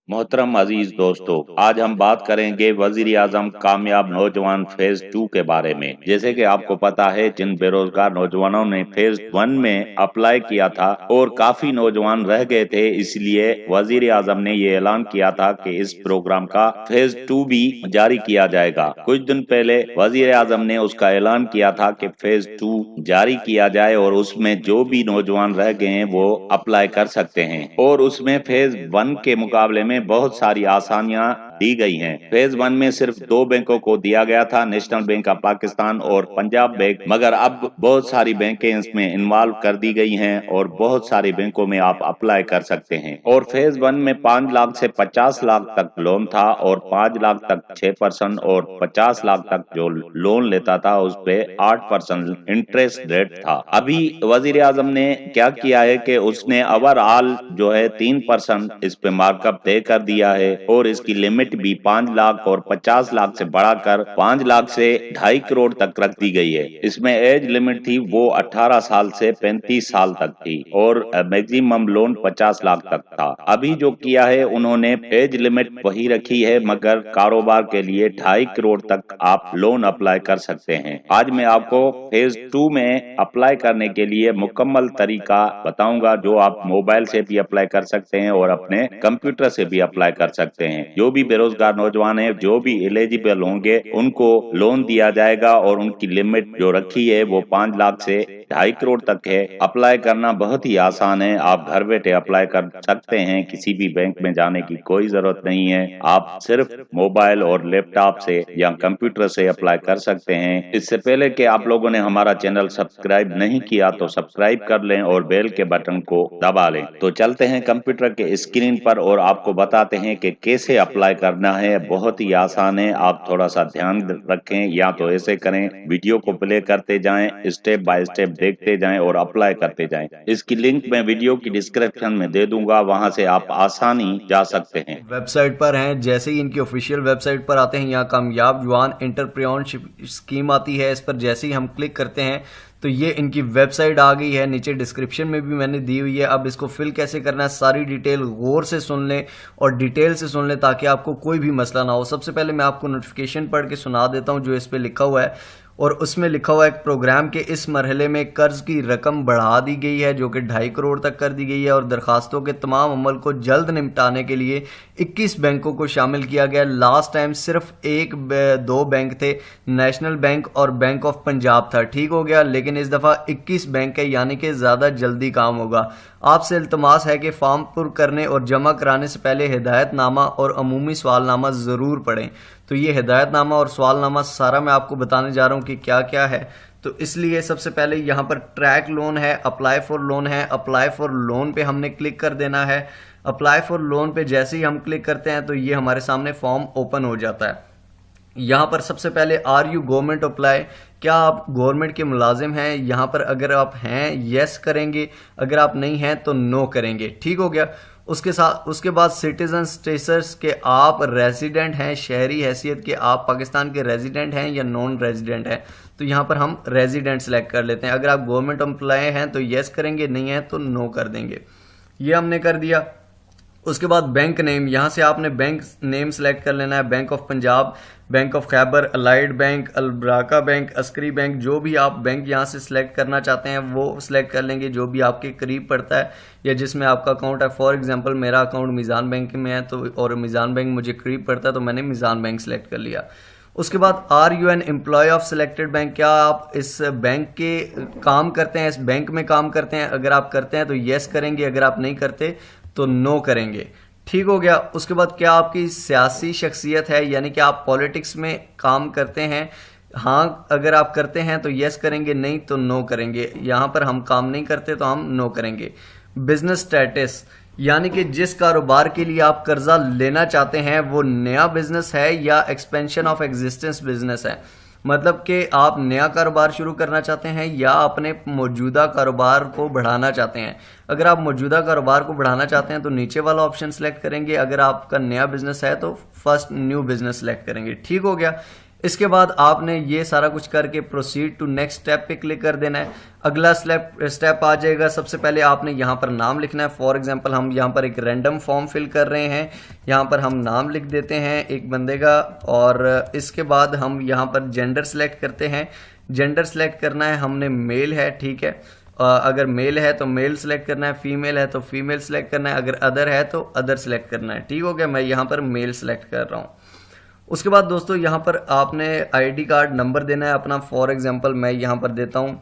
मोहतरम अजीज दोस्तों, आज हम बात करेंगे वजीर आजम कामयाब नौजवान फेज 2 के बारे में। जैसे कि आपको पता है, जिन बेरोजगार नौजवानों ने फेज 1 में अप्लाई किया था और काफी नौजवान रह गए थे, इसलिए वजीर आजम ने ये ऐलान किया था कि इस प्रोग्राम का फेज 2 भी जारी किया जाएगा। कुछ दिन पहले वजीर आजम ने उसका ऐलान किया था कि फेज 2 जारी किया जाए और उसमें जो भी नौजवान रह गए हैं वो अप्लाई कर सकते हैं। और उसमें फेज 1 के मुकाबले में बहुत सारी आसानियां दी गई हैं। फेज 1 में सिर्फ 2 बैंकों को दिया गया था, नेशनल बैंक ऑफ पाकिस्तान और पंजाब बैंक, मगर अब बहुत सारी बैंकें इसमें इन्वॉल्व कर दी गई हैं और बहुत सारे बैंकों में आप अप्लाई कर सकते हैं। और फेज 1 में 5 लाख से 50 लाख तक लोन था और 5 लाख तक 6% और 50 लाख तक जो लोन लेता था उस पे 8% इंटरेस्ट रेट था। अभी वजीर आजम ने क्या किया है कि उसने ओवरऑल जो है 3% इस पे मार्कअप तय कर दिया है और इसकी लिमिट भी 5 लाख और 50 लाख से बढ़ाकर 5 लाख से 2.5 करोड़ तक रख दी गई है। इसमें एज लिमिट थी वो 18 साल से 35 साल तक थी और मैक्सिमम लोन 50 लाख तक था। अभी जो किया है उन्होंने एज लिमिट वही रखी है, मगर कारोबार के लिए 2.5 करोड़ तक आप लोन अप्लाई कर सकते हैं। आज मैं आपको फेज 2 में अप्लाई करने के लिए मुकम्मल तरीका बताऊंगा, जो आप मोबाइल से भी अप्लाई कर सकते हैं और अपने कंप्यूटर से भी अप्लाई कर सकते हैं। जो भी बेरोजगार नौजवान है, जो भी एलिजिबल होंगे, उनको लोन दिया जाएगा और उनकी लिमिट जो रखी है वो 5 लाख से 2.5 करोड़ तक है। अप्लाई करना बहुत ही आसान है, आप घर बैठे अप्लाई कर सकते हैं, किसी भी बैंक में जाने की कोई जरूरत नहीं है। आप सिर्फ मोबाइल और लैपटॉप से या कंप्यूटर से अप्लाई कर सकते हैं। इससे पहले कि आप लोगों ने हमारा चैनल सब्सक्राइब नहीं किया तो सब्सक्राइब कर लें और बेल के बटन को दबा लें। तो चलते हैं कंप्यूटर के स्क्रीन पर और आपको बताते हैं कि कैसे अप्लाई करना है। बहुत ही आसान है, आप थोड़ा सा ध्यान रखें, या तो ऐसे करें, वीडियो को प्ले करते जाएं, स्टेप बाय स्टेप देखते जाएं और अप्लाई करते जाएं। इसकी लिंक मैं वीडियो की डिस्क्रिप्शन में दे दूंगा, वहां से आप आसानी जा सकते हैं। वेबसाइट पर हैं, जैसे ही इनकी ऑफिशियल वेबसाइट पर आते हैं, यहाँ कामयाब जवान एंटरप्रेन्योरशिप स्कीम आती है। इस पर जैसे ही हम क्लिक करते हैं तो ये इनकी वेबसाइट आ गई है। नीचे डिस्क्रिप्शन में भी मैंने दी हुई है। अब इसको फिल कैसे करना है, सारी डिटेल गौर से सुन लें और डिटेल से सुन लें ताकि आपको कोई भी मसला ना हो। सबसे पहले मैं आपको नोटिफिकेशन पढ़ के सुना देता हूँ जो इस पर लिखा हुआ है। और उसमें लिखा हुआ है कि प्रोग्राम के इस मरहले में कर्ज की रकम बढ़ा दी गई है, जो कि 2.5 करोड़ तक कर दी गई है, और दरखास्तों के तमाम अमल को जल्द निपटाने के लिए 21 बैंकों को शामिल किया गया। लास्ट टाइम सिर्फ 1-2 बैंक थे, नेशनल बैंक और बैंक ऑफ पंजाब था, ठीक हो गया। लेकिन इस दफ़ा 21 बैंक है, यानी कि ज़्यादा जल्दी काम होगा। आपसे इल्तमास है कि फॉर्म पुर करने और जमा कराने से पहले हिदायतनामा और अमूमी सवालनामा ज़रूर पढ़ें। तो ये हिदायतनामा और सवालनामा सारा मैं आपको बताने जा रहा हूँ कि क्या क्या है। तो इसलिए सबसे पहले यहाँ पर ट्रैक लोन है, अप्लाई फॉर लोन है। अप्लाई फॉर लोन पे हमने क्लिक कर देना है। अप्लाई फॉर लोन पे जैसे ही हम क्लिक करते हैं तो ये हमारे सामने फॉर्म ओपन हो जाता है। यहाँ पर सबसे पहले आर यू गवर्नमेंट अप्लाई, क्या आप गवर्नमेंट के मुलाजिम हैं? यहाँ पर अगर आप हैं यस करेंगे, अगर आप नहीं हैं तो नो करेंगे, ठीक हो गया। उसके बाद सिटीजन स्टेटस के आप रेजिडेंट हैं, शहरी हैसियत के आप पाकिस्तान के रेजिडेंट हैं या नॉन रेजिडेंट हैं। तो यहाँ पर हम रेजिडेंट सेलेक्ट कर लेते हैं। अगर आप गवर्नमेंट एम्प्लॉय हैं तो यस करेंगे, नहीं है तो नो कर देंगे। ये हमने कर दिया। उसके बाद बैंक नेम, यहाँ से आपने बैंक नेम सेलेक्ट कर लेना है। Bank of Punjab, Bank of Khyber, Allied Bank, Albaraka Bank, Askari Bank, जो भी आप बैंक यहाँ से सिलेक्ट करना चाहते हैं वो सिलेक्ट कर लेंगे, जो भी आपके करीब पड़ता है या जिसमें आपका अकाउंट है। फॉर एग्जांपल मेरा अकाउंट मीज़ान बैंक में है तो, और मीज़ान बैंक मुझे करीब पड़ता है तो मैंने मीज़ान बैंक सेलेक्ट कर लिया। उसके बाद are you an employ of selected bank, क्या आप इस बैंक के काम करते हैं, इस बैंक में काम करते हैं? अगर आप करते हैं तो येस करेंगे, अगर आप नहीं करते तो नो करेंगे, ठीक हो गया। उसके बाद क्या आपकी सियासी शख्सियत है, यानी कि आप पॉलिटिक्स में काम करते हैं? हाँ, अगर आप करते हैं तो यस करेंगे, नहीं तो नो करेंगे। यहाँ पर हम काम नहीं करते तो हम नो करेंगे। बिजनेस स्टेटस, यानी कि जिस कारोबार के लिए आप कर्जा लेना चाहते हैं वो नया बिजनेस है या एक्सपेंशन ऑफ एग्जिस्टेंस बिजनेस है, मतलब कि आप नया कारोबार शुरू करना चाहते हैं या अपने मौजूदा कारोबार को बढ़ाना चाहते हैं। अगर आप मौजूदा कारोबार को बढ़ाना चाहते हैं तो नीचे वाला ऑप्शन सेलेक्ट करेंगे, अगर आपका नया बिजनेस है तो फर्स्ट न्यू बिजनेस सेलेक्ट करेंगे, ठीक हो गया। इसके बाद आपने ये सारा कुछ करके प्रोसीड टू नेक्स्ट स्टेप पे क्लिक कर देना है। अगला स्टेप आ जाएगा। सबसे पहले आपने यहाँ पर नाम लिखना है। फॉर एग्जांपल हम यहाँ पर एक रैंडम फॉर्म फिल कर रहे हैं, यहाँ पर हम नाम लिख देते हैं एक बंदे का, और इसके बाद हम यहाँ पर जेंडर सेलेक्ट करते हैं। जेंडर सेलेक्ट करना है हमने मेल है, ठीक है। अगर मेल है तो मेल सेलेक्ट करना है, फीमेल है तो फीमेल सेलेक्ट करना है, अगर अदर है तो अदर सेलेक्ट करना है, ठीक हो गया। मैं यहाँ पर मेल सेलेक्ट कर रहा हूँ। उसके बाद दोस्तों यहाँ पर आपने आईडी कार्ड नंबर देना है अपना। फॉर एग्जांपल मैं यहाँ पर देता हूँ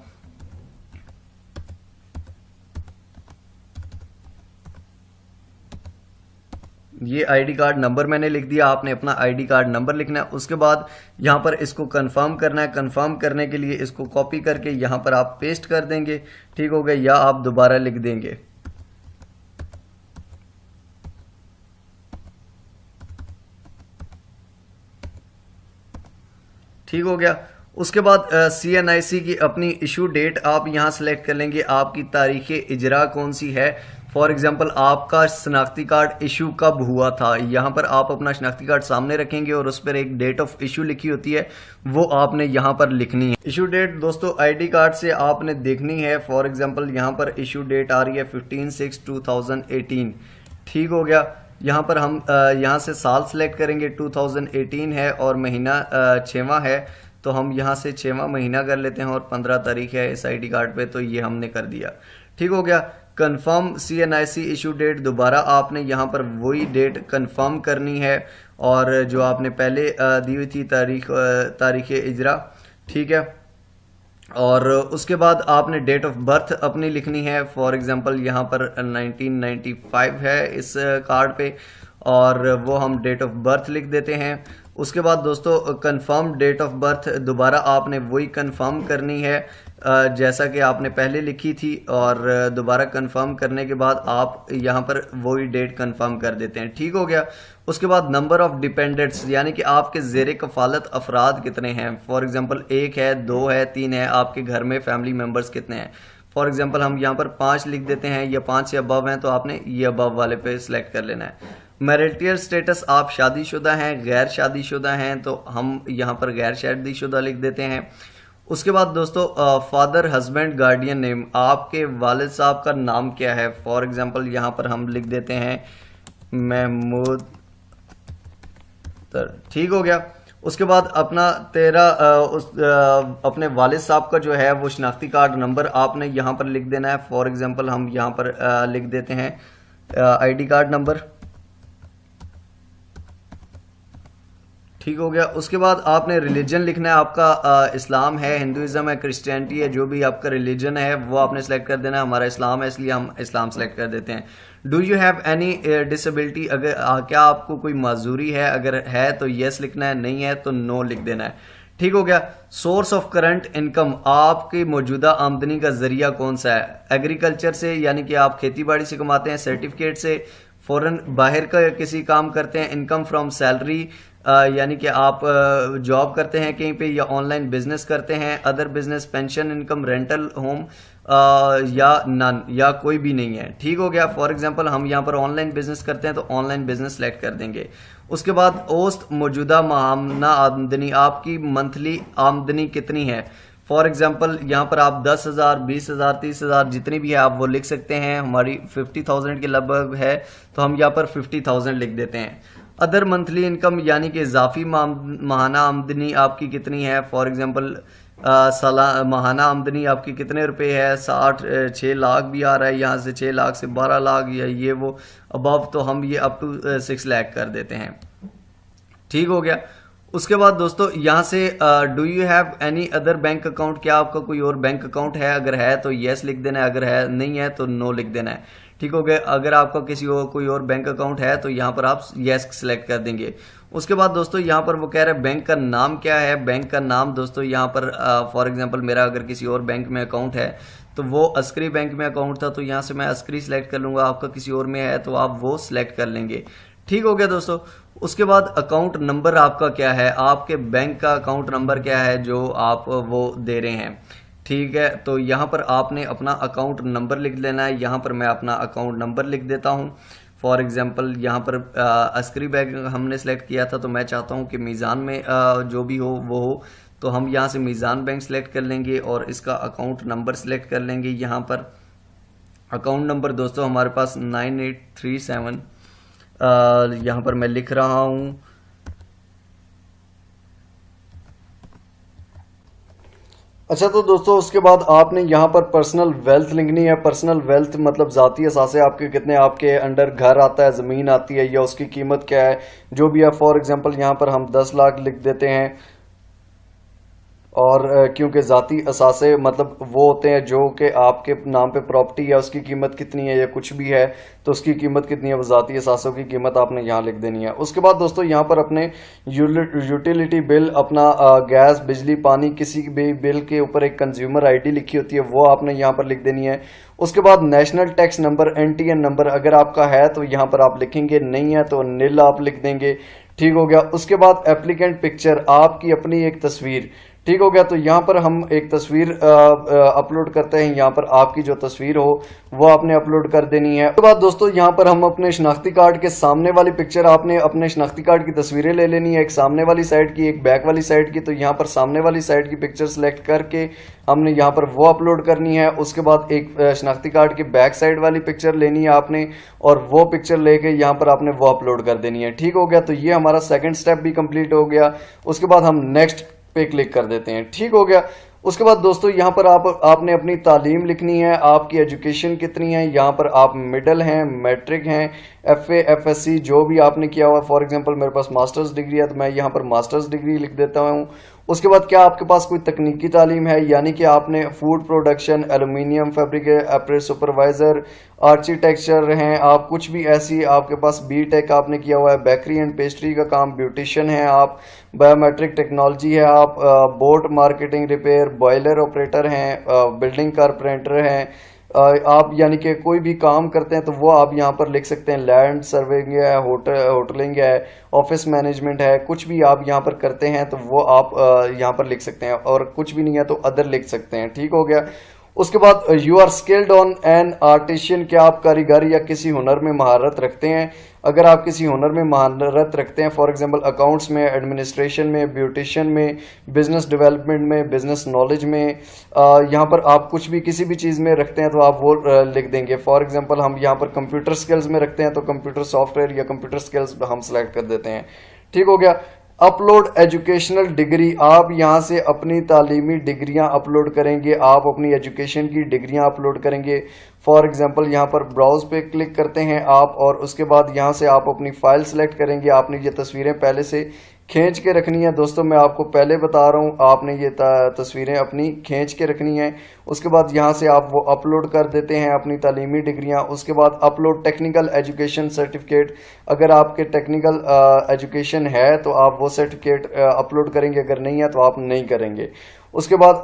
ये आईडी कार्ड नंबर मैंने लिख दिया, आपने अपना आईडी कार्ड नंबर लिखना है। उसके बाद यहाँ पर इसको कंफर्म करना है। कंफर्म करने के लिए इसको कॉपी करके यहाँ पर आप पेस्ट कर देंगे, ठीक हो गया, या आप दोबारा लिख देंगे। ठीक हो गया। उसके बाद CNIC की अपनी इशू डेट आप यहाँ सेलेक्ट कर लेंगे, आपकी तारीख इजरा कौन सी है। फॉर एग्जांपल आपका शनाख्ती कार्ड इशू कब हुआ था, यहाँ पर आप अपना शनाख्ती कार्ड सामने रखेंगे और उस पर एक डेट ऑफ इशू लिखी होती है, वो आपने यहाँ पर लिखनी है। इशू डेट दोस्तों आईडी कार्ड से आपने देखनी है। फॉर एग्जांपल यहाँ पर इशू डेट आ रही है 15/6/2018, ठीक हो गया। यहाँ पर हम यहाँ से साल सेलेक्ट करेंगे, 2018 है और महीना 6वां है, तो हम यहाँ से 6वां महीना कर लेते हैं और 15 तारीख है इस आईडी कार्ड पे, तो ये हमने कर दिया, ठीक हो गया। कंफर्म CNIC इशू डेट, दोबारा आपने यहाँ पर वही डेट कंफर्म करनी है और जो आपने पहले दी हुई थी तारीख इजरा, ठीक है। और उसके बाद आपने डेट ऑफ बर्थ अपनी लिखनी है। फॉर एग्जांपल यहाँ पर 1995 है इस कार्ड पे, और वो हम डेट ऑफ बर्थ लिख देते हैं। उसके बाद दोस्तों कंफर्म डेट ऑफ बर्थ, दोबारा आपने वही कंफर्म करनी है जैसा कि आपने पहले लिखी थी, और दोबारा कंफर्म करने के बाद आप यहाँ पर वही डेट कंफर्म कर देते हैं, ठीक हो गया। उसके बाद नंबर ऑफ डिपेंडेंट्स, यानी कि आपके ज़ेरे कफालत अफराद कितने हैं। फॉर एग्जांपल 1 है, 2 है, 3 है, आपके घर में फैमिली मेम्बर्स कितने हैं। फॉर एग्जांपल हम यहाँ पर 5 लिख देते हैं, या 5 से अबव हैं तो आपने ये अबव वाले पे सिलेक्ट कर लेना है। मैरिटल स्टेटस, आप शादीशुदा हैं, गैर शादीशुदा हैं, तो हम यहाँ पर गैर शादीशुदा लिख देते हैं। उसके बाद दोस्तों फादर, हस्बैंड, गार्डियन नेम, आपके वालिद साहब का नाम क्या है। फॉर एग्जांपल यहाँ पर हम लिख देते हैं महमूद, ठीक हो गया। उसके बाद अपना अपने वालिद साहब का जो है वो शनाख्ती कार्ड नंबर आपने यहाँ पर लिख देना है। फॉर एग्जांपल हम यहाँ पर लिख देते हैं आईडी कार्ड नंबर, ठीक हो गया। उसके बाद आपने रिलीजन लिखना है, आपका इस्लाम है, हिंदुइज्म है, क्रिश्चियनिटी है, जो भी आपका रिलीजन है वो आपने सेलेक्ट कर देना है। हमारा इस्लाम है इसलिए हम इस्लाम सेलेक्ट कर देते हैं। Do you have any disability, अगर क्या आपको कोई माजूरी है, अगर है तो येस लिखना है, नहीं है तो नो लिख देना है, ठीक हो गया। सोर्स ऑफ करंट इनकम, आपकी मौजूदा आमदनी का जरिया कौन सा है। एग्रीकल्चर से, यानी कि आप खेती बाड़ी से कमाते हैं, सर्टिफिकेट से, फॉरेन बाहर का किसी काम करते हैं, इनकम फ्रॉम सैलरी, यानी कि आप जॉब करते हैं कहीं पे, या ऑनलाइन बिजनेस करते हैं, other business, pension income, rental home, या नन, या कोई भी नहीं है, ठीक हो गया। फॉर एग्जांपल हम यहाँ पर ऑनलाइन बिजनेस करते हैं तो ऑनलाइन बिजनेस सेलेक्ट कर देंगे। उसके बाद औसत मौजूदा माहाना आमदनी, आपकी मंथली आमदनी कितनी है। फॉर एग्जांपल यहाँ पर आप 10,000, 20,000, 30,000 जितनी भी है आप वो लिख सकते हैं। हमारी 50,000 के लगभग है तो हम यहाँ पर 50,000 लिख देते हैं। अदर मंथली इनकम, यानी कि इजाफी माहाना आमदनी आपकी कितनी है। फॉर एग्जांपल माहाना आमदनी आपकी कितने रुपए है, 6 लाख भी आ रहा है, यहाँ से 6 लाख से 12 लाख, या ये वो अबव, तो हम ये अप टू 6 लाख कर देते हैं, ठीक हो गया। उसके बाद दोस्तों यहाँ से do you have any other bank account, क्या आपका कोई और बैंक अकाउंट है, अगर है तो येस लिख देना है, अगर है नहीं है तो नो लिख देना है, ठीक हो गया। अगर आपका कोई और बैंक अकाउंट है तो यहाँ पर आप येस सेलेक्ट कर देंगे। उसके बाद दोस्तों यहाँ पर वो कह रहे हैं बैंक का नाम क्या है। बैंक का नाम दोस्तों यहाँ पर फॉर एग्जांपल मेरा अगर किसी और बैंक में अकाउंट है तो वो अस्करी बैंक में अकाउंट था तो यहाँ से मैं अस्करी सेलेक्ट कर लूँगा। आपका किसी और में है तो आप वो सिलेक्ट कर लेंगे, ठीक हो गया दोस्तों। उसके बाद अकाउंट नंबर आपका क्या है, आपके बैंक का अकाउंट नंबर क्या है जो आप वो दे रहे हैं, ठीक है। तो यहाँ पर आपने अपना अकाउंट नंबर लिख लेना है। यहाँ पर मैं अपना अकाउंट नंबर लिख देता हूँ। फॉर एग्जांपल यहाँ पर अस्करी बैग हमने सेलेक्ट किया था, तो मैं चाहता हूँ कि मीज़ान में जो भी हो वो हो, तो हम यहाँ से मीज़ान बैंक सेलेक्ट कर लेंगे और इसका अकाउंट नंबर सेलेक्ट कर लेंगे। यहाँ पर अकाउंट नंबर दोस्तों हमारे पास 9837 यहाँ पर मैं लिख रहा हूँ। अच्छा, तो दोस्तों उसके बाद आपने यहाँ पर पर्सनल वेल्थ लिखनी है। पर्सनल वेल्थ मतलब ज़ाती असासे आपके कितने आपके अंडर घर आता है, ज़मीन आती है, या उसकी कीमत क्या है, जो भी है। फॉर एग्जांपल यहाँ पर हम 10 लाख लिख देते हैं। और क्योंकि ज़ाती असासे मतलब वो होते हैं जो कि आपके नाम पे प्रॉपर्टी है, उसकी कीमत कितनी है या कुछ भी है तो उसकी कीमत कितनी है, वो ज़ाती असासों की कीमत आपने यहाँ लिख देनी है। उसके बाद दोस्तों यहाँ पर अपने यूटिलिटी बिल, अपना गैस, बिजली, पानी, किसी भी बिल के ऊपर एक कंज्यूमर आईडी लिखी होती है, वो आपने यहाँ पर लिख देनी है। उसके बाद national tax number, NTN number अगर आपका है तो यहाँ पर आप लिखेंगे, नहीं है तो नील आप लिख देंगे। ठीक हो गया। उसके बाद एप्लीकेंट पिक्चर, आपकी अपनी एक तस्वीर। ठीक हो गया। तो यहाँ पर हम एक तस्वीर अपलोड करते हैं। यहाँ पर आपकी जो तस्वीर हो वो आपने अपलोड कर देनी है। उसके बाद दोस्तों यहाँ पर हम अपने शनाख्ती कार्ड के सामने वाली पिक्चर, आपने अपने शनाख्ती कार्ड की तस्वीरें ले लेनी है, एक सामने वाली साइड की, एक बैक वाली साइड की। तो यहाँ पर सामने वाली साइड की पिक्चर सेलेक्ट करके हमने यहाँ पर वो अपलोड करनी है। उसके बाद एक शनाख्ती कार्ड की बैक साइड वाली पिक्चर लेनी है आपने, और वो पिक्चर लेके यहाँ पर आपने वो अपलोड कर देनी है। ठीक हो गया। तो ये हमारा सेकंड स्टेप भी कंप्लीट हो गया। उसके बाद हम नेक्स्ट पे क्लिक कर देते हैं। ठीक हो गया। उसके बाद दोस्तों यहाँ पर आपने अपनी तालीम लिखनी है, आपकी एजुकेशन कितनी है। यहाँ पर आप मिडिल हैं, मैट्रिक हैं, एफए, एफएससी जो भी आपने किया हुआ। फॉर एग्जांपल मेरे पास मास्टर्स डिग्री है तो मैं यहाँ पर मास्टर्स डिग्री लिख देता हूँ। उसके बाद क्या आपके पास कोई तकनीकी तालीम है, यानी कि आपने food production, aluminium fabric, apprentice supervisor, architecture हैं आप, कुछ भी ऐसी आपके पास बीटेक आपने किया हुआ है, बेकरी एंड पेस्ट्री का काम, ब्यूटिशियन है आप, बायोमेट्रिक टेक्नोलॉजी है आप, boat marketing repair, boiler operator हैं, बिल्डिंग कारपेंटर हैं आप, यानी कि कोई भी काम करते हैं तो वो आप यहाँ पर लिख सकते हैं। लैंड सर्वेइंग है, होटलिंग है, ऑफिस मैनेजमेंट है, कुछ भी आप यहाँ पर करते हैं तो वो आप यहाँ पर लिख सकते हैं, और कुछ भी नहीं है तो अदर लिख सकते हैं। ठीक हो गया। उसके बाद you are skilled on an artisan, क्या आप कारीगर या किसी हुनर में महारत रखते हैं। अगर आप किसी हुनर में महारत रखते हैं, फॉर एग्जांपल अकाउंट्स में, एडमिनिस्ट्रेशन में, ब्यूटिशियन में, बिजनेस डेवलपमेंट में, बिजनेस नॉलेज में, यहाँ पर आप कुछ भी किसी भी चीज़ में रखते हैं तो आप वो लिख देंगे। फॉर एग्जांपल हम यहाँ पर कंप्यूटर स्किल्स में रखते हैं तो कंप्यूटर सॉफ्टवेयर या कंप्यूटर स्किल्स हम सेलेक्ट कर देते हैं। ठीक हो गया। अपलोड एजुकेशनल डिग्री, आप यहाँ से अपनी तालीमी डिग्रियां अपलोड करेंगे, आप अपनी एजुकेशन की डिग्रियां अपलोड करेंगे। फॉर एग्जांपल यहाँ पर ब्राउज पे क्लिक करते हैं आप, और उसके बाद यहाँ से आप अपनी फाइल सेलेक्ट करेंगे। आपने ये तस्वीरें पहले से खींच के रखनी है दोस्तों, मैं आपको पहले बता रहा हूँ, आपने ये तस्वीरें अपनी खींच के रखनी है। उसके बाद यहाँ से आप वो अपलोड कर देते हैं अपनी तालीमी डिग्रियाँ। उसके बाद अपलोड टेक्निकल एजुकेशन सर्टिफिकेट, अगर आपके टेक्निकल एजुकेशन है तो आप वो सर्टिफिकेट अपलोड करेंगे, अगर नहीं है तो आप नहीं करेंगे। उसके बाद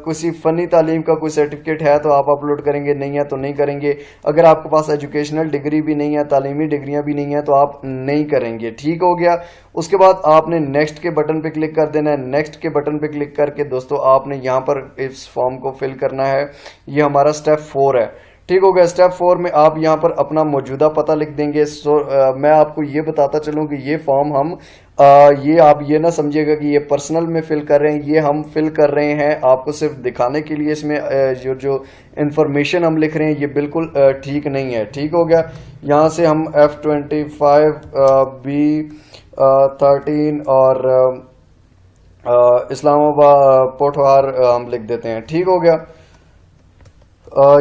किसी फ़नी तालीम का कोई सर्टिफिकेट है तो आप अपलोड करेंगे, नहीं है तो नहीं करेंगे। अगर आपके पास एजुकेशनल डिग्री भी नहीं है, तालीमी डिग्रियां भी नहीं है तो आप नहीं करेंगे। ठीक हो गया। उसके बाद आपने नेक्स्ट के बटन पे क्लिक कर देना है। नेक्स्ट के बटन पे क्लिक करके दोस्तों आपने यहाँ पर इस फॉर्म को फिल करना है। ये हमारा स्टेप 4 है। ठीक हो गया। स्टेप 4 में आप यहाँ पर अपना मौजूदा पता लिख देंगे। मैं आपको ये बताता चलूँ कि ये फॉर्म हम ये आप ये ना समझिएगा कि ये पर्सनल में फिल कर रहे हैं, ये हम फिल कर रहे हैं आपको सिर्फ दिखाने के लिए। इसमें जो इंफॉर्मेशन हम लिख रहे हैं ये बिल्कुल ठीक नहीं है। ठीक हो गया। यहाँ से हम F25 B13 और इस्लामाबाद पोठवार हम लिख देते हैं। ठीक हो गया।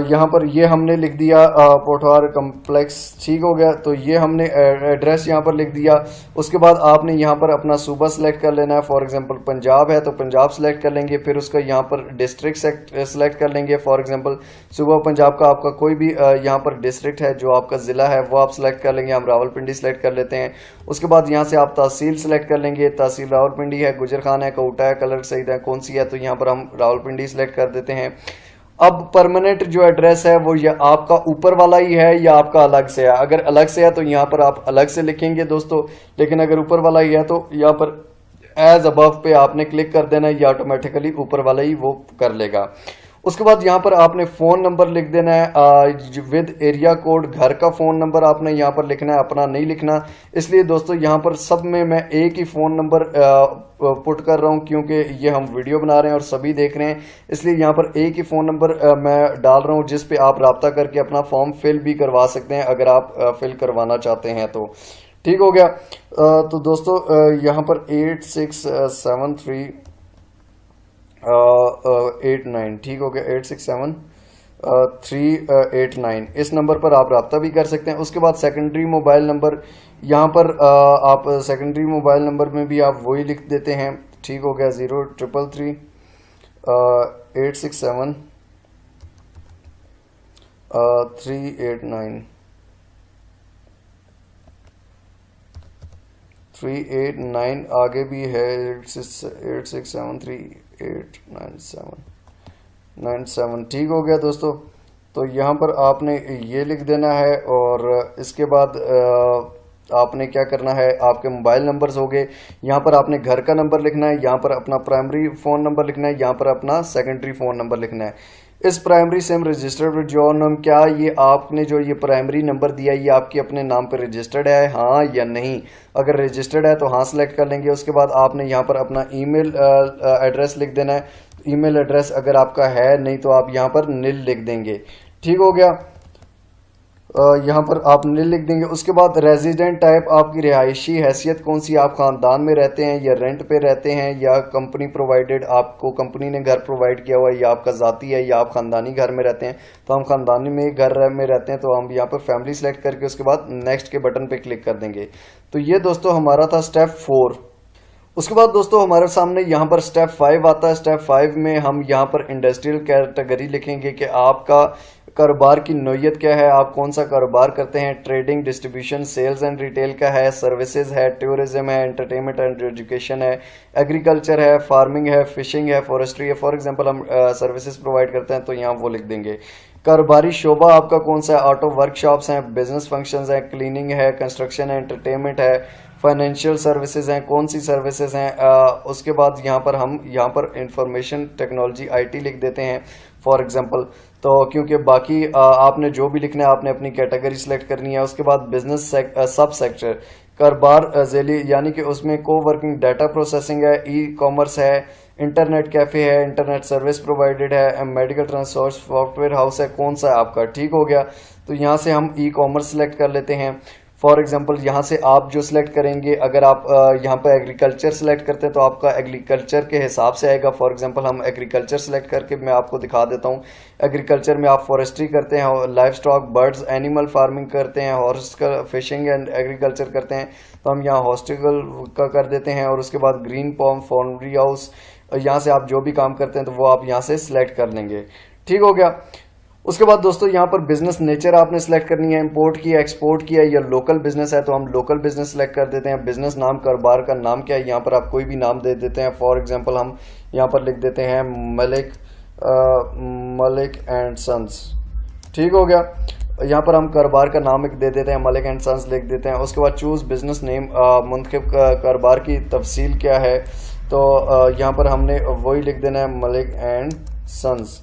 यहाँ पर ये हमने लिख दिया पोठवार कम्प्लेक्स। ठीक हो गया। तो ये हमने एड्रेस यहाँ पर लिख दिया। उसके बाद आपने यहाँ पर अपना सूबा सेलेक्ट कर लेना है। फॉर एग्जांपल पंजाब है तो पंजाब सेलेक्ट कर लेंगे, फिर उसका यहाँ पर डिस्ट्रिक्ट सेलेक्ट कर लेंगे। फॉर एग्जांपल सूबा पंजाब का आपका कोई भी यहाँ पर डिस्ट्रिक्ट है जो आपका ज़िला है वो आप सेलेक्ट कर लेंगे। हम रावलपिंडी सेलेक्ट कर लेते हैं। उसके बाद यहाँ से आप तहसील सेलेक्ट कर लेंगे। तहसील रावलपिंडी है, गुजर खान है, कोटा है, कलर सईद है, कौन सी है, तो यहाँ पर हम रावलपिंडी सेलेक्ट कर देते हैं। अब परमानेंट जो एड्रेस है वो ये आपका ऊपर वाला ही है या आपका अलग से है। अगर अलग से है तो यहाँ पर आप अलग से लिखेंगे दोस्तों, लेकिन अगर ऊपर वाला ही है तो यहाँ पर एज अबव पे आपने क्लिक कर देना, ये ऑटोमेटिकली ऊपर वाला ही वो कर लेगा। उसके बाद यहाँ पर आपने फ़ोन नंबर लिख देना है विद एरिया कोड। घर का फ़ोन नंबर आपने यहाँ पर लिखना है, अपना नहीं लिखना। इसलिए दोस्तों यहाँ पर सब में मैं एक ही फ़ोन नंबर पुट कर रहा हूँ, क्योंकि ये हम वीडियो बना रहे हैं और सभी देख रहे हैं, इसलिए यहाँ पर एक ही फ़ोन नंबर मैं डाल रहा हूँ जिस पे आप रब्ता करके अपना फॉर्म फिल भी करवा सकते हैं अगर आप फिल करवाना चाहते हैं तो। ठीक हो गया। तो दोस्तों यहाँ पर 867389, ठीक हो गया, 867389 इस नंबर पर आप रब्ता भी कर सकते हैं। उसके बाद सेकेंडरी मोबाइल नंबर, यहाँ पर आप सेकेंडरी मोबाइल नंबर में भी आप वही लिख देते हैं। ठीक हो गया, 0333 867 389 आगे भी है 86738997। ठीक हो गया दोस्तों। तो यहाँ पर आपने ये लिख देना है और इसके बाद आपने क्या करना है, आपके मोबाइल नंबर्स हो गए, यहाँ पर आपने घर का नंबर लिखना है, यहाँ पर अपना प्राइमरी फ़ोन नंबर लिखना है, यहाँ पर अपना सेकेंडरी फ़ोन नंबर लिखना है। इस primary SIM registered with your name, क्या ये आपने जो ये प्राइमरी नंबर दिया ये आपके अपने नाम पर रजिस्टर्ड है, हाँ या नहीं। अगर रजिस्टर्ड है तो हाँ सेलेक्ट कर लेंगे। उसके बाद आपने यहाँ पर अपना ईमेल एड्रेस लिख देना है। ईमेल एड्रेस अगर आपका है, नहीं तो आप यहाँ पर नील लिख देंगे। ठीक हो गया, यहाँ पर आप नील लिख देंगे। उसके बाद रेजिडेंट टाइप, आपकी रिहायशी हैसियत कौन सी, आप खानदान में रहते हैं या रेंट पे रहते हैं या कंपनी प्रोवाइडेड, आपको कंपनी ने घर प्रोवाइड किया हुआ है या आपका ज़ाती है या आप खानदानी घर में रहते हैं। तो हम खानदानी में घर में रहते हैं तो हम यहाँ पर फैमिली सेलेक्ट करके उसके बाद नेक्स्ट के बटन पे क्लिक कर देंगे। तो ये दोस्तों हमारा था स्टेप 4। उसके बाद दोस्तों हमारे सामने यहाँ पर स्टेप 5 आता है। स्टेप 5 में हम यहाँ पर इंडस्ट्रियल कैटेगरी लिखेंगे कि आपका कारोबार की नौयत क्या है, आप कौन सा कारोबार करते हैं। Trading, distribution, sales and retail का है, सर्विसेज है, टूरिज्म है, एंटरटेनमेंट एंड एजुकेशन है, एग्रीकल्चर है, फार्मिंग है, फिशिंग है, फॉरेस्ट्री है। फॉर एग्जांपल हम सर्विसेज प्रोवाइड करते हैं तो यहाँ वो लिख देंगे। कारोबारी शोबा आपका कौन सा है, ऑटो वर्कशॉप्स हैं, बिजनेस फंक्शंस हैं, क्लीनिंग है, कंस्ट्रक्शन है, एंटरटेनमेंट है, फाइनेंशियल सर्विसेज हैं, कौन सी सर्विसेज हैं। उसके बाद यहाँ पर हम यहाँ पर इंफॉर्मेशन टेक्नोलॉजी IT लिख देते हैं फॉर एग्जांपल। तो क्योंकि बाकी आपने जो भी लिखना है आपने अपनी कैटेगरी सेलेक्ट करनी है। उसके बाद बिजनेस सब सेक्टर, कारोबार झेली यानी कि उसमें को वर्किंग, डाटा प्रोसेसिंग है, ई कॉमर्स है, इंटरनेट कैफे है, इंटरनेट सर्विस प्रोवाइडेड है, मेडिकल ट्रांसपोर्ट, सॉफ्टवेयर हाउस है, कौन सा है आपका। ठीक हो गया। तो यहाँ से हम ई कॉमर्स सेलेक्ट कर लेते हैं। फॉर एग्जांपल यहाँ से आप जो सिलेक्ट करेंगे, अगर आप यहाँ पर एग्रीकल्चर सेलेक्ट करते हैं तो आपका एग्रीकल्चर के हिसाब से आएगा। फॉर एग्जांपल हम एग्रीकल्चर सेलेक्ट करके मैं आपको दिखा देता हूँ। एग्रीकल्चर में आप फॉरेस्ट्री करते हैं, life stock, birds, animal farming करते हैं, हॉर्स का फिशिंग एंड एग्रीकल्चर करते हैं तो हम यहाँ हॉस्टिकल का कर देते हैं। और उसके बाद ग्रीन पॉम, फाउंड्री हाउस, यहाँ से आप जो भी काम करते हैं तो वो आप यहाँ से सिलेक्ट कर लेंगे। ठीक हो गया। उसके बाद दोस्तों यहाँ पर बिजनेस नेचर आपने सेलेक्ट करनी है, इंपोर्ट की है, एक्सपोर्ट की है या लोकल बिजनेस है तो हम लोकल बिजनेस सेलेक्ट कर देते हैं। बिजनेस नाम, कारोबार का नाम क्या है, यहाँ पर आप कोई भी नाम दे देते हैं। फॉर एग्जांपल हम यहाँ पर लिख देते हैं मलिक एंड सन्स। ठीक हो गया। यहाँ पर हम कारोबार का नाम दे देते हैं, मलिक एंड सन्स लिख देते हैं। उसके बाद चूज बिजनेस नेम, मुंतखब कारोबार की तफसील क्या है तो यहाँ पर हमने वही लिख देना है, मलिक एंड सन्स।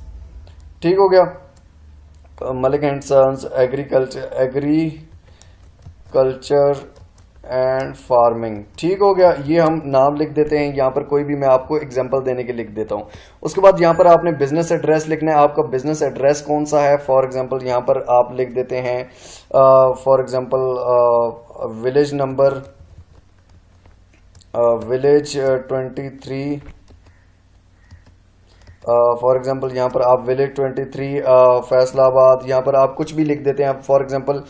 ठीक हो गया। Malik and sons agriculture and farming. ठीक हो गया। ये हम नाम लिख देते हैं। यहाँ पर कोई भी मैं आपको एग्जांपल देने के लिख देता हूँ। उसके बाद यहाँ पर आपने बिजनेस एड्रेस लिखना है, आपका बिजनेस एड्रेस कौन सा है। फॉर एग्जांपल यहाँ पर आप लिख देते हैं for example village number, village 23, for example यहाँ पर आप विलेज 23 फैसलाबाद, यहाँ पर आप कुछ भी लिख देते हैं। फॉर एग्जांपल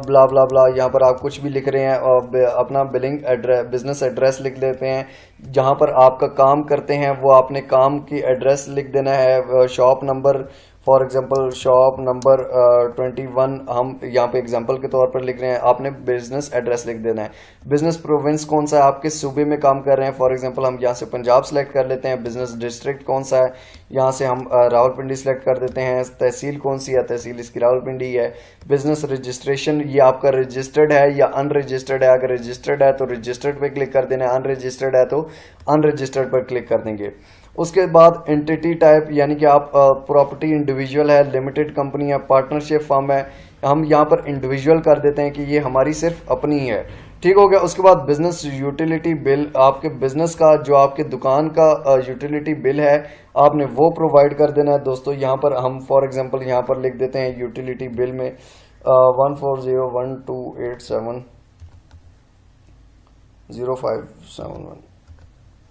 ब्ला ब्ला ब्ला, यहाँ पर आप कुछ भी लिख रहे हैं और अपना बिलिंग एड्रेस, बिजनेस एड्रेस लिख देते हैं। जहाँ पर आपका काम करते हैं वो आपने काम की एड्रेस लिख देना है। Shop number, for example shop number 21 हम यहाँ पे एग्जांपल के तौर पर लिख रहे हैं, आपने बिजनेस एड्रेस लिख देना है। बिजनेस प्रोविंस कौन सा है, आप किस सूबे में काम कर रहे हैं। फॉर एग्जांपल हम यहाँ से पंजाब सेलेक्ट कर लेते हैं। बिजनेस डिस्ट्रिक्ट कौन सा है, यहाँ से हम रावलपिंडी सेलेक्ट कर देते हैं। तहसील कौन सी है, तहसील इसकी रावलपिंडी है। बिजनेस रजिस्ट्रेशन, ये आपका रजिस्टर्ड है या अनरजिस्टर्ड है। अगर रजिस्टर्ड है तो रजिस्टर्ड पर क्लिक कर देना है, अनरजिस्टर्ड है तो अनरजिस्टर्ड पर क्लिक कर देंगे। उसके बाद एंटिटी टाइप, यानी कि आप प्रॉपर्टी इंडिविजुअल है, लिमिटेड कंपनी है, पार्टनरशिप फर्म है, हम यहाँ पर इंडिविजुअल कर देते हैं कि ये हमारी सिर्फ अपनी है। ठीक हो गया। उसके बाद बिजनेस यूटिलिटी बिल, आपके बिजनेस का जो आपके दुकान का यूटिलिटी बिल है आपने वो प्रोवाइड कर देना है दोस्तों। यहाँ पर हम फॉर एग्जांपल यहाँ पर लिख देते हैं यूटिलिटी बिल में 14012871057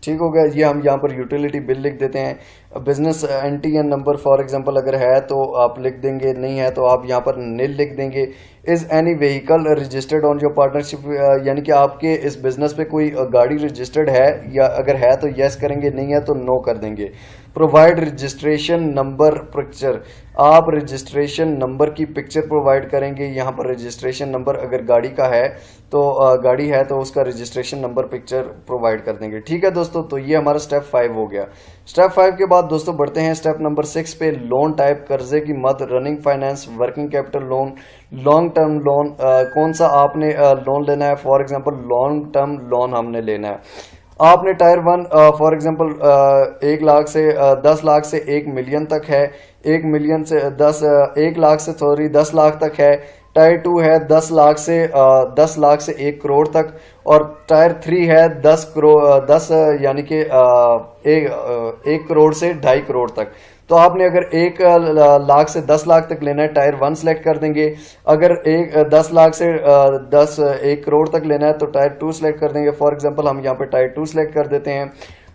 ठीक हो गया। ये हम यहाँ पर यूटिलिटी बिल लिख देते हैं। Business NTN number for example अगर है तो आप लिख देंगे, नहीं है तो आप यहाँ पर नील लिख देंगे। Is any vehicle registered on your partnership, यानी कि आपके इस बिजनेस पे कोई गाड़ी रजिस्टर्ड है, या अगर है तो यस करेंगे, नहीं है तो नो कर देंगे। प्रोवाइड रजिस्ट्रेशन नंबर पिक्चर, आप रजिस्ट्रेशन नंबर की पिक्चर प्रोवाइड करेंगे। यहाँ पर रजिस्ट्रेशन नंबर अगर गाड़ी का है तो गाड़ी है तो उसका रजिस्ट्रेशन नंबर पिक्चर प्रोवाइड कर देंगे। ठीक है दोस्तों, तो ये हमारा स्टेप 5 हो गया। स्टेप 5 के बाद दोस्तों बढ़ते हैं स्टेप नंबर 6 पे। लोन टाइप, कर्जे की मद, running finance, working capital loan, long term loan. कौन सा आपने लोन लेना है? For example long term loan हमने लेना है। आपने टायर 1 फॉर एग्जांपल 1 लाख से 10 लाख से 1 मिलियन तक है, 1 मिलियन से 1 लाख से 10 लाख तक है। टायर 2 है 10 लाख से 1 करोड़ तक, और टायर 3 है 10 यानी कि 1 करोड़ से 2.5 करोड़ तक। तो आपने अगर 1 लाख से 10 लाख तक लेना है टायर 1 सेलेक्ट कर देंगे। अगर 10 लाख से 1 करोड़ तक लेना है तो टायर 2 सेलेक्ट कर देंगे। फॉर एग्जांपल हम यहाँ पे टायर 2 सेलेक्ट कर देते हैं।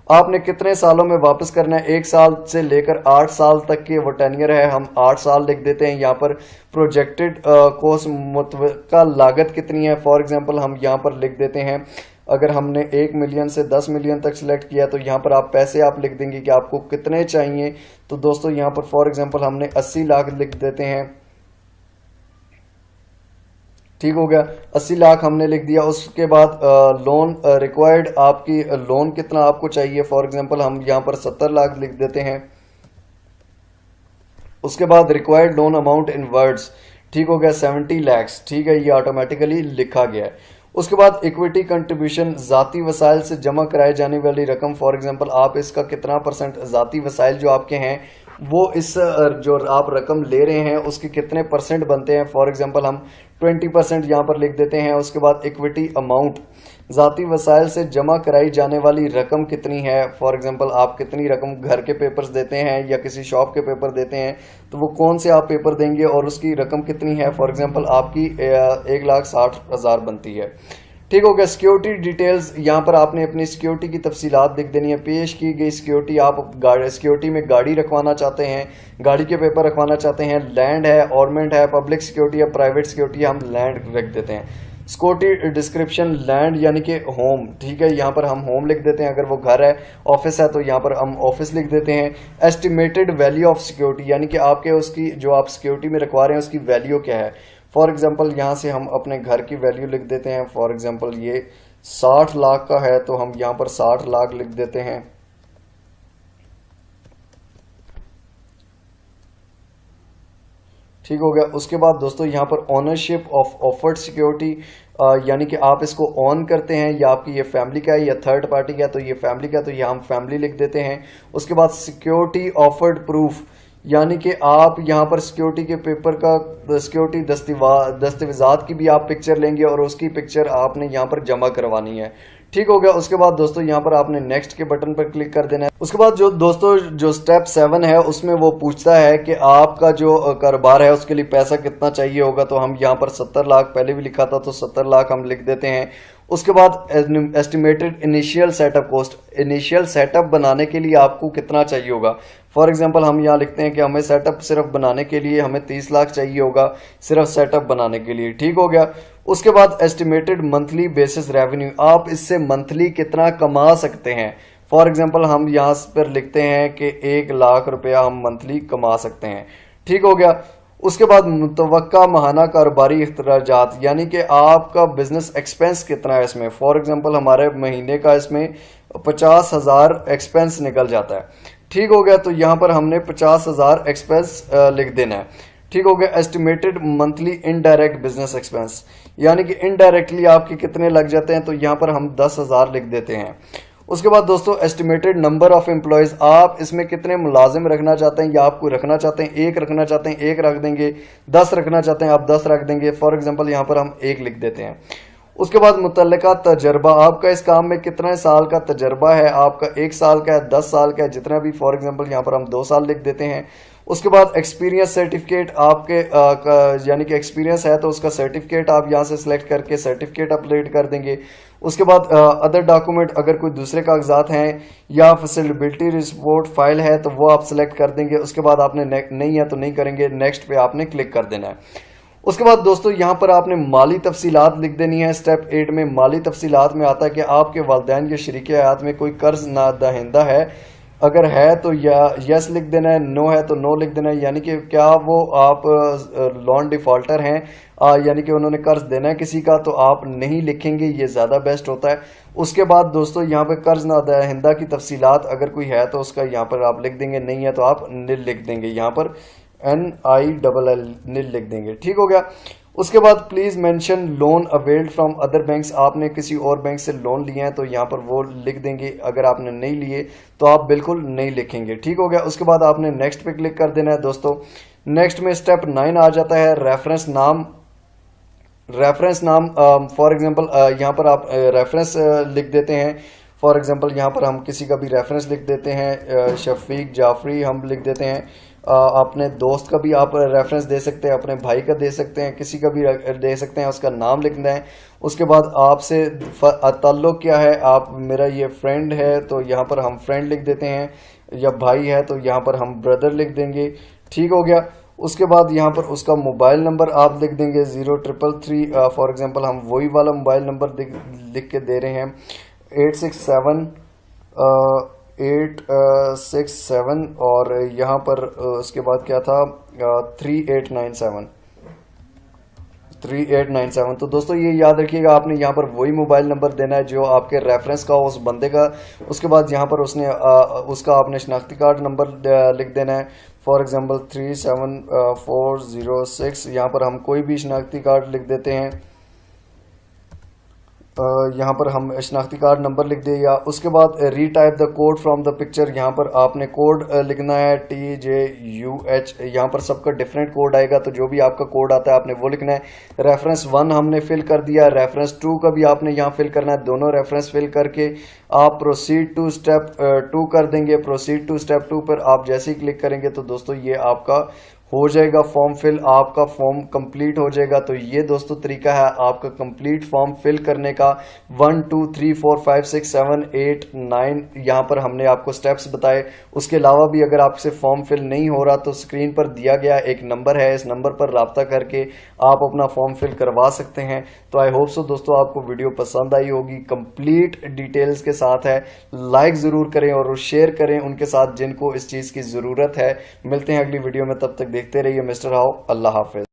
आपने कितने सालों में वापस करना है? 1 साल से लेकर 8 साल तक के वो टेन्योर है, हम 8 साल लिख देते हैं। यहाँ पर प्रोजेक्टेड कॉस्ट मुतवक्का लागत कितनी है? फॉर एग्जांपल हम यहाँ पर लिख देते हैं, अगर हमने 1 मिलियन से 10 मिलियन तक सिलेक्ट किया तो यहाँ पर आप पैसे आप लिख देंगे कि आपको कितने चाहिए। तो दोस्तों यहाँ पर फॉर एग्जांपल हमने 80 लाख लिख देते हैं। ठीक हो गया, 80 लाख हमने लिख दिया। उसके बाद लोन रिक्वायर्ड, आपकी लोन कितना आपको चाहिए? फॉर एग्जांपल हम यहाँ पर 70 लाख लिख देते हैं। उसके बाद required loan amount in words, ठीक हो गया 70 लैक्स। ठीक है, ये ऑटोमेटिकली लिखा गया है। उसके बाद इक्विटी कंट्रीब्यूशन, जाती वसाइल से जमा कराई जाने वाली रकम। फॉर एग्जांपल आप इसका कितना परसेंट, जाती वसाइल जो आपके हैं वो इस जो आप रकम ले रहे हैं उसके कितने परसेंट बनते हैं? फॉर एग्जांपल हम 20% यहाँ पर लिख देते हैं। उसके बाद इक्विटी अमाउंट, जाती वसाइल से जमा कराई जाने वाली रकम कितनी है? फॉर एग्जांपल आप कितनी रकम घर के पेपर्स देते हैं या किसी शॉप के पेपर देते हैं, तो वो कौन से आप पेपर देंगे और उसकी रकम कितनी है? फॉर एग्जांपल आपकी 1,60,000 बनती है। ठीक हो गया। सिक्योरिटी डिटेल्स, यहाँ पर आपने अपनी सिक्योरिटी की तफसीलात लिख देनी है। पेश की गई सिक्योरिटी, आप सिक्योरिटी में गाड़ी रखवाना चाहते हैं, गाड़ी के पेपर रखवाना चाहते हैं, लैंड है, ऑर्नमेंट है, पब्लिक सिक्योरिटी है, प्राइवेट सिक्योरिटी, हम लैंड रख देते हैं। सिक्योरिटी डिस्क्रिप्शन, लैंड यानी कि होम, ठीक है, यहाँ पर हम होम लिख देते हैं। अगर वो घर है, ऑफिस है तो यहाँ पर हम ऑफिस लिख देते हैं। एस्टिमेटेड वैल्यू ऑफ सिक्योरिटी, यानी कि आपके उसकी जो आप सिक्योरिटी में रखवा रहे हैं उसकी वैल्यू क्या है? फॉर एग्जांपल यहाँ से हम अपने घर की वैल्यू लिख देते हैं। फॉर एग्जांपल ये 60 लाख का है तो हम यहाँ पर 60 लाख लिख देते हैं। ठीक हो गया। उसके बाद दोस्तों यहाँ पर ओनरशिप ऑफ ऑफर्ड सिक्योरिटी, यानी कि आप इसको ऑन करते हैं या आपकी ये फैमिली का है या थर्ड पार्टी का है, तो ये फैमिली का, तो ये हम फैमिली लिख देते हैं। उसके बाद सिक्योरिटी ऑफर्ड प्रूफ, यानी कि आप यहाँ पर सिक्योरिटी के पेपर का, सिक्योरिटी दस्तावेजात की भी आप पिक्चर लेंगे और उसकी पिक्चर आपने यहाँ पर जमा करवानी है। ठीक हो गया। उसके बाद दोस्तों यहाँ पर आपने नेक्स्ट के बटन पर क्लिक कर देना है। उसके बाद जो दोस्तों जो स्टेप 7 है उसमें वो पूछता है कि आपका जो कारोबार है उसके लिए पैसा कितना चाहिए होगा, तो हम यहाँ पर 70 लाख पहले भी लिखा था तो 70 लाख हम लिख देते हैं। उसके बाद estimated initial setup cost, initial setup बनाने के लिए आपको कितना चाहिए होगा। फॉर एग्जांपल हम यहाँ लिखते हैं कि हमें सेटअप सिर्फ बनाने के लिए हमें 30 लाख चाहिए होगा, सिर्फ सेटअप बनाने के लिए। ठीक हो गया। उसके बाद एस्टिमेटेड मंथली बेसिस रेवेन्यू, आप इससे मंथली कितना कमा सकते हैं। फॉर एग्जांपल हम यहाँ पर लिखते हैं कि 1 लाख रुपया हम मंथली कमा सकते हैं। ठीक हो गया। उसके बाद मुतवक्का माहाना कारोबारी अखराजात, यानी कि आपका बिजनेस एक्सपेंस कितना है इसमें। फॉर एग्जांपल हमारे महीने का इसमें 50,000 एक्सपेंस निकल जाता है। ठीक हो गया। तो यहाँ पर हमने 50,000 एक्सपेंस लिख देना है। ठीक हो गया। Estimated monthly indirect business expense, यानी कि इनडायरेक्टली आपके कितने लग जाते हैं, तो यहाँ पर हम 10,000 लिख देते हैं। उसके बाद दोस्तों एस्टिमेटेड नंबर ऑफ एम्प्लॉयज, आप इसमें कितने मुलाजिम रखना चाहते हैं या आप कोई रखना चाहते हैं, एक रखना चाहते हैं एक रख देंगे, 10 रखना चाहते हैं आप 10 रख देंगे। फॉर एग्जांपल यहाँ पर हम 1 लिख देते हैं। उसके बाद मुतल्लिका तजर्बा, आपका इस काम में कितना साल का तजर्बा है, आपका 1 साल का है, 10 साल का है, जितना भी। फॉर एग्जांपल यहाँ पर हम 2 साल लिख देते हैं। उसके बाद एक्सपीरियंस सर्टिफिकेट, आपके यानी कि एक्सपीरियंस है तो उसका सर्टिफिकेट आप यहाँ से सिलेक्ट करके सर्टिफिकेट अपलोड कर देंगे। उसके बाद अदर डॉक्यूमेंट, अगर कोई दूसरे कागजात हैं या फैसिलिटेबिलिटी रिपोर्ट फाइल है तो वो आप सिलेक्ट कर देंगे। उसके बाद आपने नहीं है तो नहीं करेंगे, नेक्स्ट पे आपने क्लिक कर देना है। उसके बाद दोस्तों यहाँ पर आपने माली तफसीलात लिख देनी है। स्टेप 8 में माली तफसीलात में आता है कि आपके वालिदैन या शरीक हयात में कोई कर्ज ना दहिंदा है, अगर है तो यस लिख देना है, नो है तो नो लिख देना है, यानी कि क्या वो आप लोन डिफॉल्टर हैं, यानी कि उन्होंने कर्ज देना है किसी का, तो आप नहीं लिखेंगे, ये ज़्यादा बेस्ट होता है। उसके बाद दोस्तों यहाँ पे कर्ज ना दहिंदा की तफसीलात अगर कोई है तो उसका यहाँ पर आप लिख देंगे, नहीं है तो आप नील लिख देंगे, यहाँ पर NILL नील लिख देंगे। ठीक हो गया। उसके बाद please mention loan availed from other banks, आपने किसी और बैंक से लोन लिए हैं तो यहाँ पर वो लिख देंगे, अगर आपने नहीं लिए तो आप बिल्कुल नहीं लिखेंगे। ठीक हो गया। उसके बाद आपने नेक्स्ट पे क्लिक कर देना है दोस्तों। नेक्स्ट में स्टेप 9 आ जाता है रेफरेंस नाम। रेफरेंस नाम फॉर एग्जांपल यहाँ पर आप रेफरेंस लिख देते हैं। फॉर एग्जांपल यहाँ पर हम किसी का भी रेफरेंस लिख देते हैं, शफीक जाफरी हम लिख देते हैं। अपने दोस्त का भी आप रेफरेंस दे सकते हैं, अपने भाई का दे सकते हैं, किसी का भी दे सकते हैं, उसका नाम लिखना है। उसके बाद आपसे ताल्लुक क्या है, आप मेरा ये फ्रेंड है तो यहाँ पर हम फ्रेंड लिख देते हैं, या भाई है तो यहाँ पर हम ब्रदर लिख देंगे। ठीक हो गया। उसके बाद यहाँ पर उसका मोबाइल नंबर आप लिख देंगे 0333, फॉर एग्जांपल हम वही वाला मोबाइल नंबर लिख के दे रहे हैं 867 और यहाँ पर उसके बाद क्या था 3897। तो दोस्तों ये याद रखिएगा, आपने यहाँ पर वही मोबाइल नंबर देना है जो आपके रेफरेंस का हो उस बंदे का। उसके बाद यहाँ पर उसका आपने शनाख्ती कार्ड नंबर लिख देना है। फॉर एग्जांपल 37406, यहाँ पर हम कोई भी शनाख्ती कार्ड लिख देते हैं, यहाँ पर हम शनाख्ती कार्ड नंबर लिख दे। या उसके बाद retype the code from the picture, यहाँ पर आपने कोड लिखना है TJUH, यहाँ पर सबका डिफरेंट कोड आएगा तो जो भी आपका कोड आता है आपने वो लिखना है। रेफरेंस 1 हमने फिल कर दिया, रेफरेंस 2 का भी आपने यहाँ फिल करना है। दोनों रेफरेंस फिल करके आप प्रोसीड टू स्टेप 2 कर देंगे। प्रोसीड टू स्टेप 2 पर आप जैसे ही क्लिक करेंगे तो दोस्तों ये आपका हो जाएगा फॉर्म फिल, आपका फॉर्म कंप्लीट हो जाएगा। तो ये दोस्तों तरीका है आपका कंप्लीट फॉर्म फिल करने का। 1 2 3 4 5 6 7 8 9 यहाँ पर हमने आपको स्टेप्स बताए। उसके अलावा भी अगर आपसे फॉर्म फिल नहीं हो रहा तो स्क्रीन पर दिया गया एक नंबर है, इस नंबर पर राब्ता करके आप अपना फॉर्म फिल करवा सकते हैं। तो आई होप सो दोस्तों आपको वीडियो पसंद आई होगी, कंप्लीट डिटेल्स के साथ है। लाइक ज़रूर करें और शेयर करें उनके साथ जिनको इस चीज़ की ज़रूरत है। मिलते हैं अगली वीडियो में, तब तक देखते रहिए मिस्टर हाउ। Allah Hafiz.